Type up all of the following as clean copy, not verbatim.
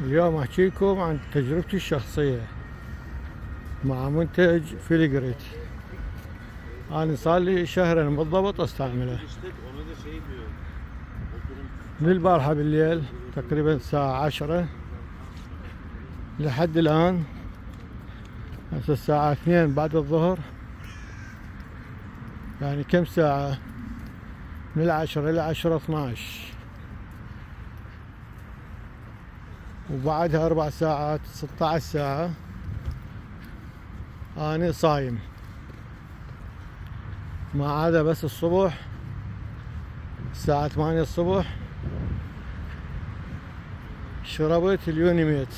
اليوم احكي لكم عن تجربتي الشخصية مع منتج فيليجريت. انا صار لي شهرين بالضبط استعمله من البارحة بالليل تقريبا الساعة 10 لحد الآن هسه الساعة 2 بعد الظهر، يعني كم ساعة؟ من 10 إلى 10:12، وبعدها 4 ساعات 16 ساعة أنا صايم، ما عدا بس الصبح الساعة 8 الصبح شربت اليونيميت.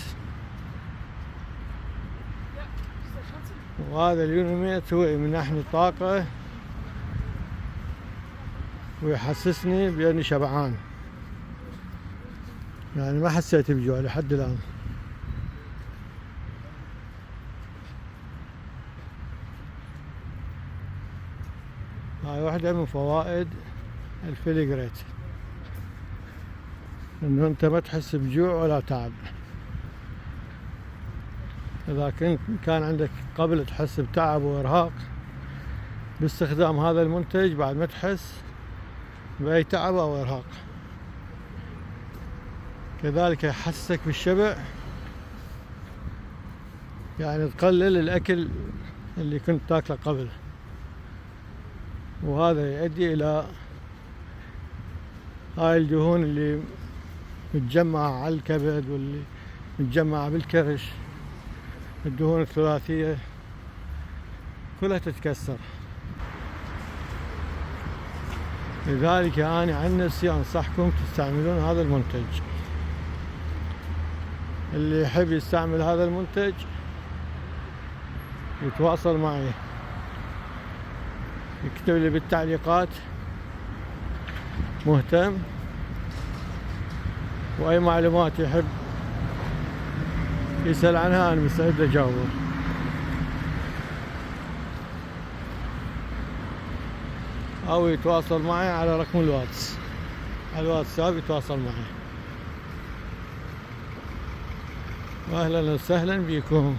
وهذا اليونيميت هو يمنحني الطاقة ويحسسني بأني شبعان، يعني ما حسيت بجوع لحد الآن. هاي واحدة من فوائد الفيليجريت، انه انت ما تحس بجوع ولا تعب. اذا كان عندك قبل تحس بتعب وارهاق، باستخدام هذا المنتج بعد ما تحس باي تعب او ارهاق. كذلك يحسسك بالشبع، يعني تقلل الاكل اللي كنت تاكله قبل، وهذا يؤدي الى هاي الدهون اللي متجمعة على الكبد واللي متجمعة بالكرش، الدهون الثلاثية كلها تتكسر. لذلك أنا عن نفسي أنصحكم تستعملون هذا المنتج. اللي يحب يستعمل هذا المنتج يتواصل معي، يكتب لي بالتعليقات مهتم، وأي معلومات يحب يسأل عنها أنا مستعد أجاوبه. أو يتواصل معي على رقم الواتس، على الواتساب يتواصل معي. وأهلا وسهلا بكم.